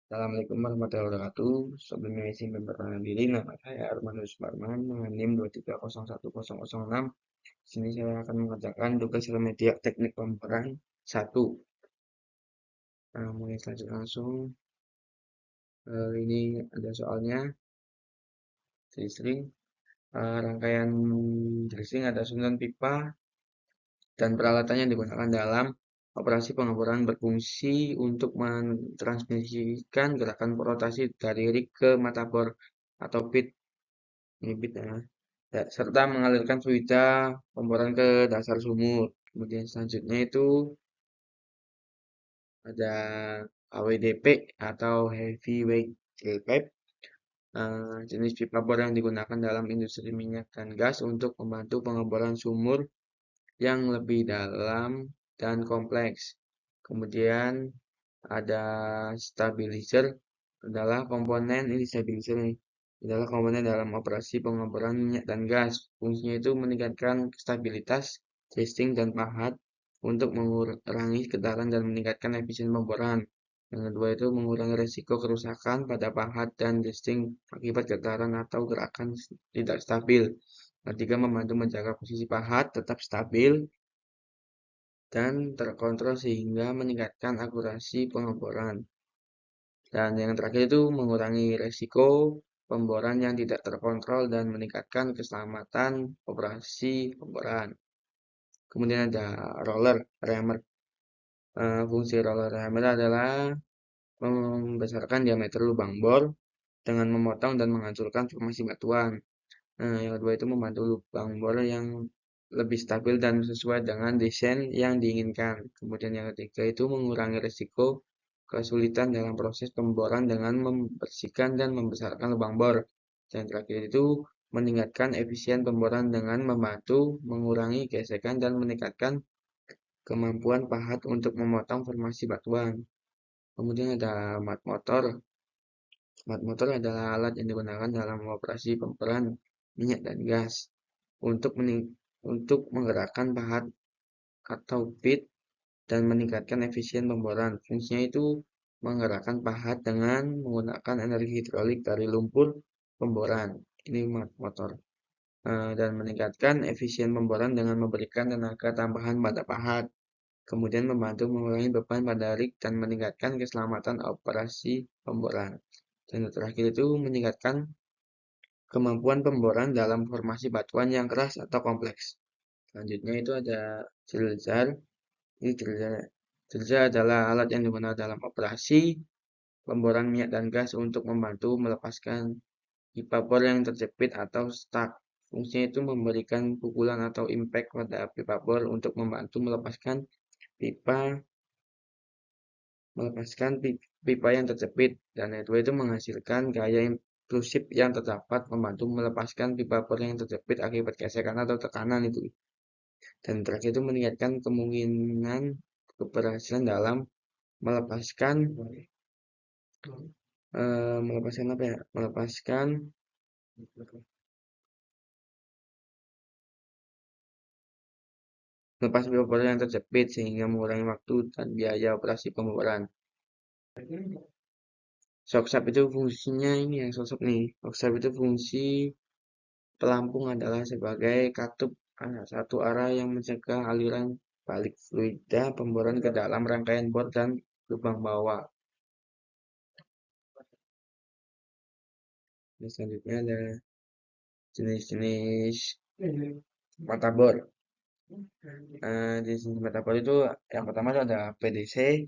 Assalamualaikum warahmatullahi wabarakatuh. Sebelumnya izin memperkenalkan diri, nama saya Armanus Barman dengan NIM 2301006. Di sini saya akan mengerjakan tugas remedial teknik pembayaran 1. Mulai selanjutnya langsung. Ini ada soalnya. Drisling. Rangkaian drisling ada 9 pipa dan peralatan yang digunakan dalam operasi pengeboran berfungsi untuk mentransmisikan gerakan rotasi dari rig ke mata bor atau pit. Ini pit ya. Serta mengalirkan fluida pemboran ke dasar sumur. Kemudian selanjutnya itu ada HWDP atau Heavyweight Drill Pipe, jenis pipa bor yang digunakan dalam industri minyak dan gas untuk membantu pengeboran sumur yang lebih dalam dan kompleks. Kemudian ada stabilizer adalah komponen ini stabilizer nih adalah komponen dalam operasi pengeboran minyak dan gas. Fungsinya itu meningkatkan stabilitas, testing dan pahat untuk mengurangi getaran dan meningkatkan efisien pemboran. Yang kedua itu mengurangi risiko kerusakan pada pahat dan testing akibat getaran atau gerakan tidak stabil. Ketiga, membantu menjaga posisi pahat tetap stabil dan terkontrol sehingga meningkatkan akurasi pengeboran. Dan yang terakhir itu mengurangi resiko pemboran yang tidak terkontrol dan meningkatkan keselamatan operasi pemboran. Kemudian ada roller hammer. Fungsi roller hammer adalah membesarkan diameter lubang bor dengan memotong dan menghancurkan formasi batuan. Yang kedua itu membantu lubang bor yang lebih stabil dan sesuai dengan desain yang diinginkan. Kemudian yang ketiga itu mengurangi risiko kesulitan dalam proses pemboran dengan membersihkan dan membesarkan lubang bor. Dan terakhir itu meningkatkan efisien pemboran dengan membantu mengurangi gesekan dan meningkatkan kemampuan pahat untuk memotong formasi batuan. Kemudian ada mat motor. Mat motor adalah alat yang digunakan dalam operasi pemboran minyak dan gas untuk menggerakkan pahat atau pit dan meningkatkan efisien pemboran. Fungsinya itu menggerakkan pahat dengan menggunakan energi hidrolik dari lumpur pemboran. Ini motor. Dan meningkatkan efisien pemboran dengan memberikan tenaga tambahan pada pahat. Kemudian membantu mengurangi beban pada rig dan meningkatkan keselamatan operasi pemboran. Dan terakhir itu meningkatkan kemampuan pemboran dalam formasi batuan yang keras atau kompleks. Selanjutnya itu ada drill jar. Ini drill adalah alat yang digunakan dalam operasi pemboran minyak dan gas untuk membantu melepaskan pipa bor yang terjepit atau stuck. Fungsinya itu memberikan pukulan atau impact pada pipa bor untuk membantu pipa pipa yang terjepit, dan itu menghasilkan gaya impulsif yang terdapat membantu melepaskan pipa bor yang terjepit akibat gesekan atau tekanan itu. Dan terakhir itu meningkatkan kemungkinan keberhasilan dalam melepaskan melepaskan apa ya? Melepas pipa bor yang terjepit sehingga mengurangi waktu dan biaya operasi pemboran. Shock itu fungsinya ini yang shock nih. Shock itu fungsi pelampung adalah sebagai katup satu arah yang mencegah aliran balik fluida pemboran ke dalam rangkaian bor dan lubang bawah. Selanjutnya ada jenis-jenis mata bor. Jenis mata bor itu yang pertama itu ada PDC,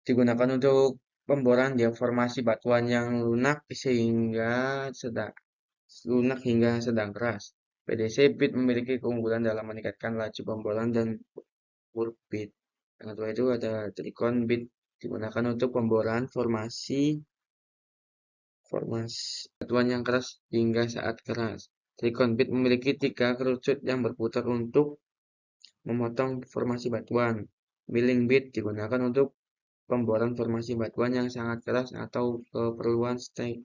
digunakan untuk pemboran deformasi batuan yang lunak hingga sedang keras. PDC bit memiliki keunggulan dalam meningkatkan laju pemboran dan bit. Yang kedua itu ada tricon bit, digunakan untuk pemboran formasi batuan yang keras hingga saat keras. Tricon bit memiliki 3 kerucut yang berputar untuk memotong formasi batuan. Milling bit digunakan untuk pemboran formasi batuan yang sangat keras atau keperluan stacking.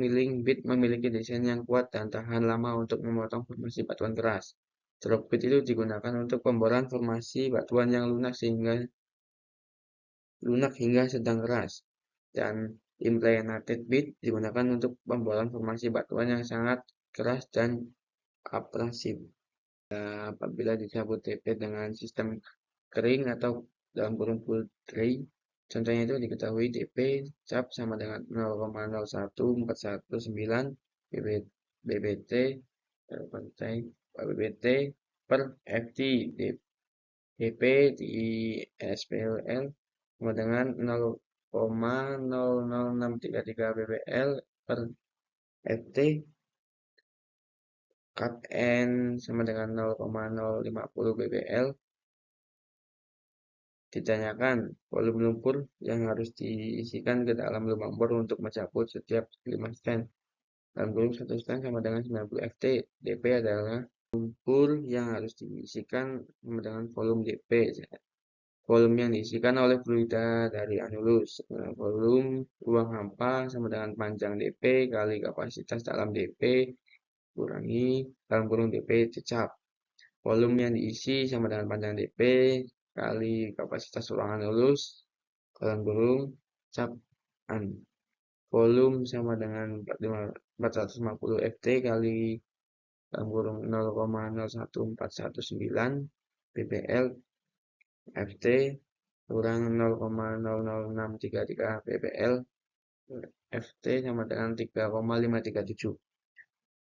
Milling bit memiliki desain yang kuat dan tahan lama untuk memotong formasi batuan keras. Drop bit itu digunakan untuk pemboran formasi batuan yang lunak sehingga lunak hingga sedang keras. Dan implemented bit digunakan untuk pembuatan formasi batuan yang sangat keras dan abrasif. Apabila dicabut TP dengan sistem kering atau dalam kurung full tray, contohnya itu diketahui TP cap sama dengan 0,01419 BBT BBT per FT. DP di SPLL sama dengan 0,00633 BBL per FT. Cut N sama dengan 0,050 BBL. Ditanyakan volume lumpur yang harus diisikan ke dalam lubang bor untuk mencabut setiap 5 stand. Dalam volume 1 stand sama dengan 90 FT. DP adalah lumpur yang harus diisikan sama dengan volume DP. Volume yang diisikan oleh fluida dari anulus. Volume ruang hampa sama dengan panjang DP kali kapasitas dalam DP kurangi dalam kurung DP cecap. Volume yang diisi sama dengan panjang DP kali kapasitas ruangan lulus dalam kurung cap an. Volume sama dengan 450 FT kali dalam kurung 0,01419 ppl FT kurang 0,00633 ppl FT sama dengan 3,537.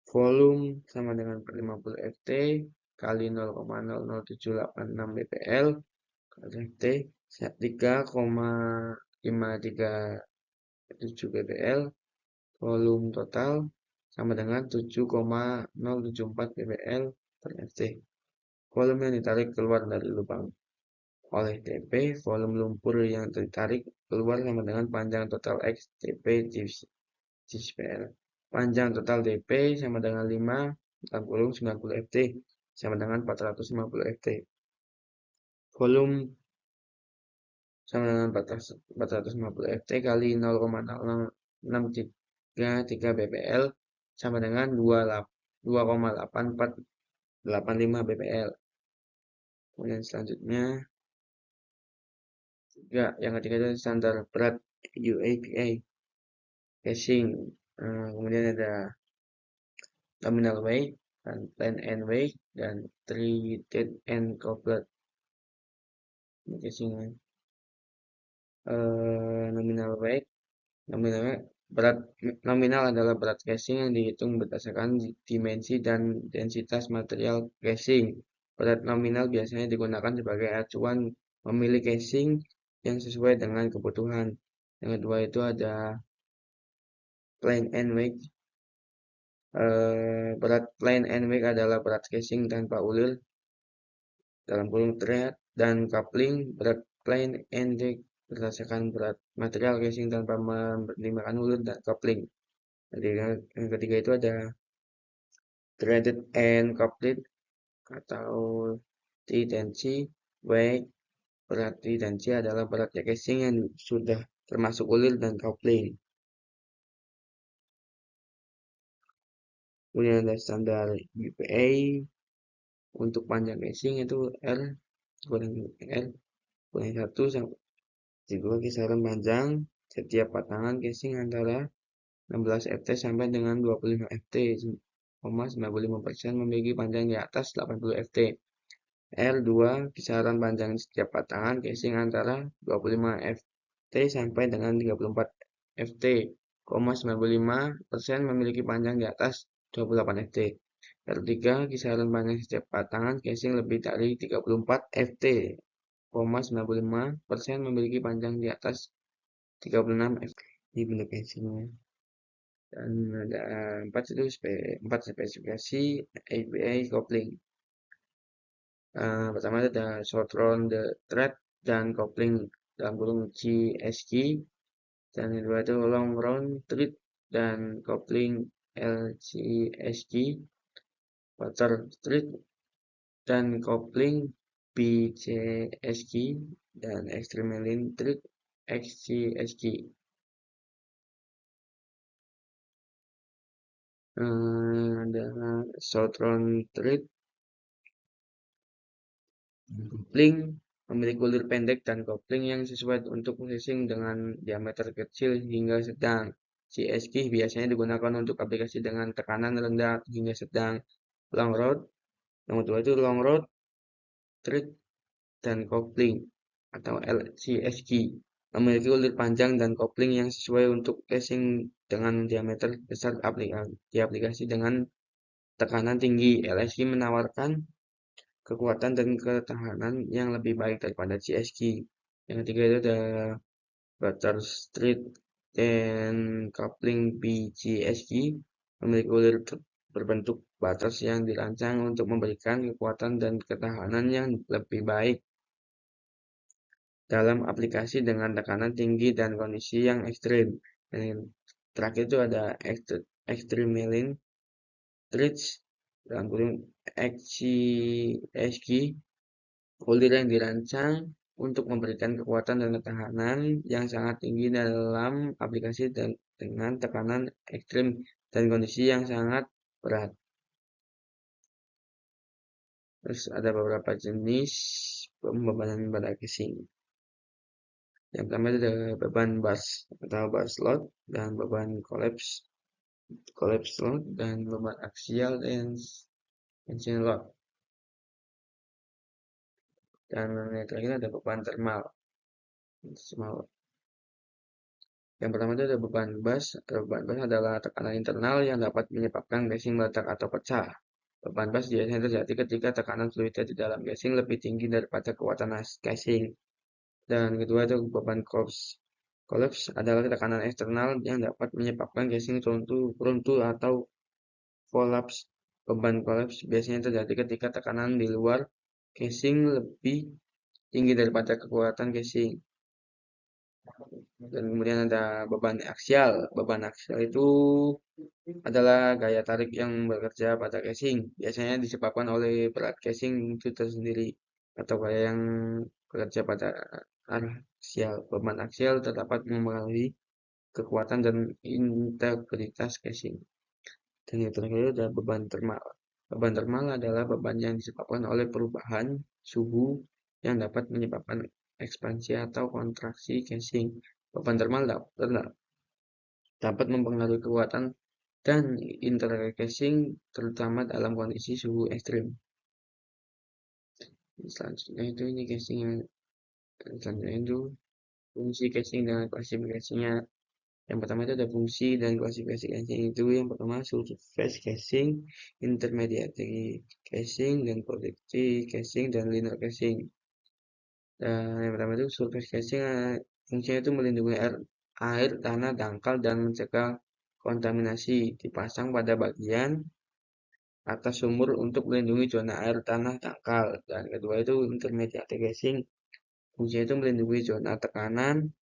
Volume sama dengan 50 FT kali 0,00786 BPL kali FT 3,537 BPL. Volume total sama dengan 7,074 BPL per FT. Volume yang ditarik keluar dari lubang oleh TP, volume lumpur yang ditarik keluar sama dengan panjang total X TP CPL. Panjang total DP sama dengan 5 dalam kurung 90 FT sama dengan 450 FT. Volume sama dengan 450 FT kali 0,063 BPL sama dengan 2,8485 BPL. Kemudian selanjutnya yang ketiga itu standar berat UAPA casing. Kemudian ada nominal weight dan plain end weight dan treated end couplet. Casing nominal weight berat nominal adalah berat casing yang dihitung berdasarkan dimensi dan densitas material casing. Berat nominal biasanya digunakan sebagai acuan memilih casing yang sesuai dengan kebutuhan. Yang kedua itu ada plain end weight. Berat plain end weight adalah berat casing tanpa ulir dalam kurung thread dan coupling. Berat plain end weight berdasarkan berat material casing tanpa mempertimbangkan ulir dan coupling. Jadi yang ketiga itu ada threaded and coupled atau T-tensi weight. Berat T-tensi adalah beratnya casing yang sudah termasuk ulir dan coupling. Kemudian ada standar UPA untuk panjang casing itu R kurang 1 sampai 2 kisaran panjang setiap patangan casing antara 16 FT sampai dengan 25 FT, 95% memiliki panjang di atas 80 FT. R2 kisaran panjang setiap patangan casing antara 25 FT sampai dengan 34 FT, 95% memiliki panjang di atas 28 FT. R3 kisaran panjang setiap patangan casing lebih dari 34 FT, 95% memiliki panjang di atas 36 FT. Ini bentuk casingnya. Dan ada 4 spesifikasi ABA coupling. Pertama ada short round the thread dan coupling dalam kurung CSG. Dan yang kedua itu long round thread dan coupling LCSG. Water thread dan coupling BCSG dan extreme line thread XCSG. Ada short round thread coupling memiliki kulir pendek dan kopling yang sesuai untuk casing dengan diameter kecil hingga sedang. CSG biasanya digunakan untuk aplikasi dengan tekanan rendah hingga sedang. Long rod, nomor 2 itu long rod, thread, dan kopling atau LCSG. Memiliki kulir panjang dan kopling yang sesuai untuk casing dengan diameter besar di aplikasi dengan tekanan tinggi. LSG menawarkan kekuatan dan ketahanan yang lebih baik daripada CSG. Yang ketiga itu ada Butter Street dan Coupling BCSG, memiliki kulir berbentuk butters yang dirancang untuk memberikan kekuatan dan ketahanan yang lebih baik dalam aplikasi dengan tekanan tinggi dan kondisi yang ekstrim. Dan yang terakhir itu ada Extreme Milling Treats dalam kurung XCSG, kulir yang dirancang untuk memberikan kekuatan dan ketahanan yang sangat tinggi dalam aplikasi dengan tekanan ekstrim dan kondisi yang sangat berat. Terus ada beberapa jenis pembebanan pada casing. Yang pertama itu ada beban bus atau bus load dan beban collapse load dan beban axial dan tension load. Dan yang terakhir ada beban thermal. Yang pertama itu ada beban bus. Beban bus adalah tekanan internal yang dapat menyebabkan casing meledak atau pecah. Beban bus biasanya terjadi ketika tekanan fluida di dalam casing lebih tinggi daripada kekuatan casing. Dan kedua itu beban collapse. Collapse adalah tekanan eksternal yang dapat menyebabkan casing runtuh atau kolaps. Beban collapse biasanya terjadi ketika tekanan di luar casing lebih tinggi daripada kekuatan casing. Dan kemudian ada beban aksial. Beban aksial itu adalah gaya tarik yang bekerja pada casing. Biasanya disebabkan oleh berat casing itu tersendiri atau gaya yang bekerja pada arah aksial. Beban aksial terdapat mempengaruhi kekuatan dan integritas casing. Dan yang terakhir ada beban thermal. Beban thermal adalah beban yang disebabkan oleh perubahan suhu yang dapat menyebabkan ekspansi atau kontraksi casing. Beban thermal dapat mempengaruhi kekuatan dan interaksi casing terutama dalam kondisi suhu ekstrim. Selanjutnya itu ini casing yang selanjutnya itu fungsi casing dan klasifikasinya. Yang pertama itu ada fungsi dan klasifikasi casing itu. Yang pertama surface casing, intermediate casing, dan protective casing dan linear casing. Dan yang pertama itu surface casing, fungsinya itu melindungi air, tanah, dangkal, dan mencegah kontaminasi. Dipasang pada bagian atas sumur untuk melindungi zona air, tanah, dangkal. Dan kedua itu intermediate casing, fungsinya itu melindungi zona tekanan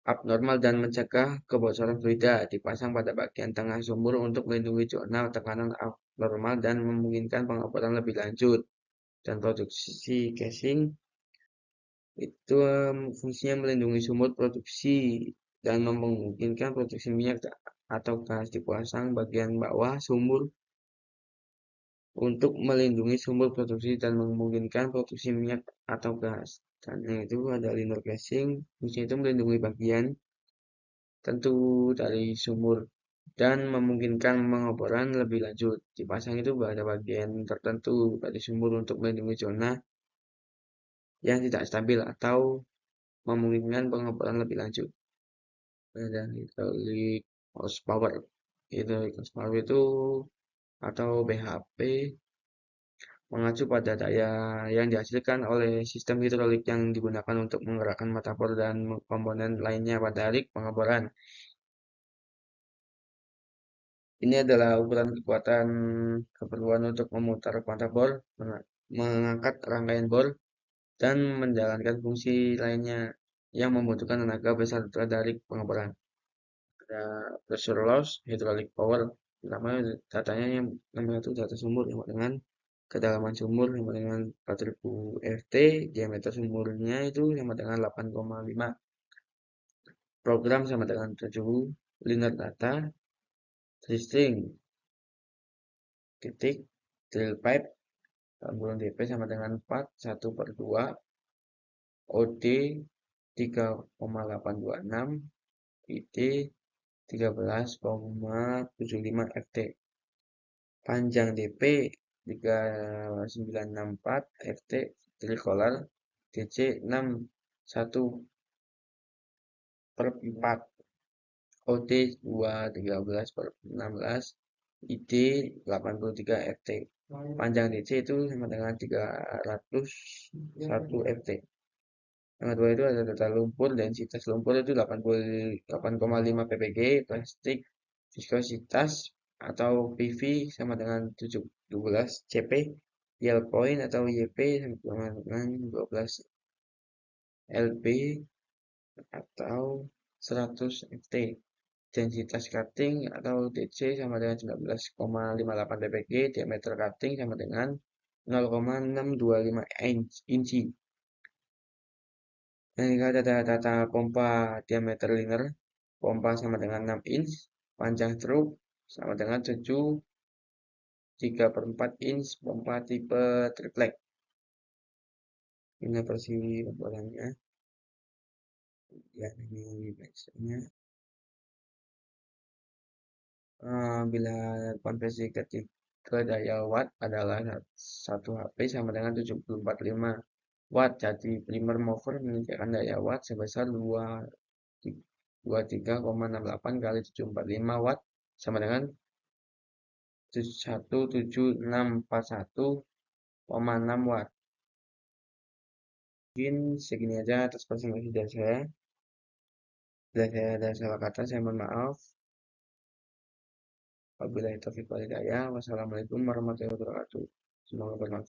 abnormal dan mencegah kebocoran fluida. Dipasang pada bagian tengah sumur untuk melindungi zona tekanan abnormal dan memungkinkan pengeboran lebih lanjut. Dan produksi casing itu fungsinya melindungi sumur produksi dan memungkinkan produksi minyak atau gas. Dipasang bagian bawah sumur untuk melindungi sumber produksi dan memungkinkan produksi minyak atau gas. Dan yang itu ada linear casing, fungsinya itu melindungi bagian tentu dari sumur dan memungkinkan pengeboran lebih lanjut. Dipasang itu pada bagian tertentu dari sumur untuk melindungi zona yang tidak stabil atau memungkinkan pengeboran lebih lanjut. Dan hydraulic horsepower. Hydraulic horsepower itu atau BHP mengacu pada daya yang dihasilkan oleh sistem hidrolik yang digunakan untuk menggerakkan mata bor dan komponen lainnya pada rig pengeboran. Ini adalah ukuran kekuatan keperluan untuk memutar mata bor, mengangkat rangkaian bor, dan menjalankan fungsi lainnya yang membutuhkan tenaga besar dari pengeboran. Ada pressure loss, hydraulic power, pertama datanya yang nomor satu data sumur yang dengan kedalaman sumur sama dengan 4000 ft, diameter sumurnya itu sama dengan 8,5, program sama dengan 7, linear data, string, titik, drill pipe, 80 dp sama dengan 4, 1/2, OD 3,826, IT 13,75 FT. Panjang DP 3964, FT tricolor, DC 61 per 4, OT 213/16, ID 83 FT. Panjang DC itu sama dengan 301 FT. Yang kedua itu ada data lumpur, densitas lumpur itu 88,5 ppg, plastik, viskositas atau PV sama dengan 17 CP, yield point atau YP sama dengan 12 LB atau 100 FT. Densitas cutting atau DC sama dengan 19,58 ppg, diameter cutting sama dengan 0,625 inci. Dan jika data pompa diameter liner, pompa sama dengan 6 inch, panjang truk sama dengan 7 3/4 inch, pompa tipe triplek. Ini versi pembuatannya. Ya, ini biasanya. Bila konversi ke daya watt adalah 1 HP sama dengan 745 watt. Jadi primer mover menyediakan daya watt sebesar 23,68 kali 745 watt sama dengan 17641,6 watt. Mungkin segini aja atas presentasi dari saya. Bila saya ada salah kata, saya mohon maaf. Wabillahi taufiq wal hidayah. Wassalamualaikum warahmatullahi wabarakatuh. Semoga bermanfaat.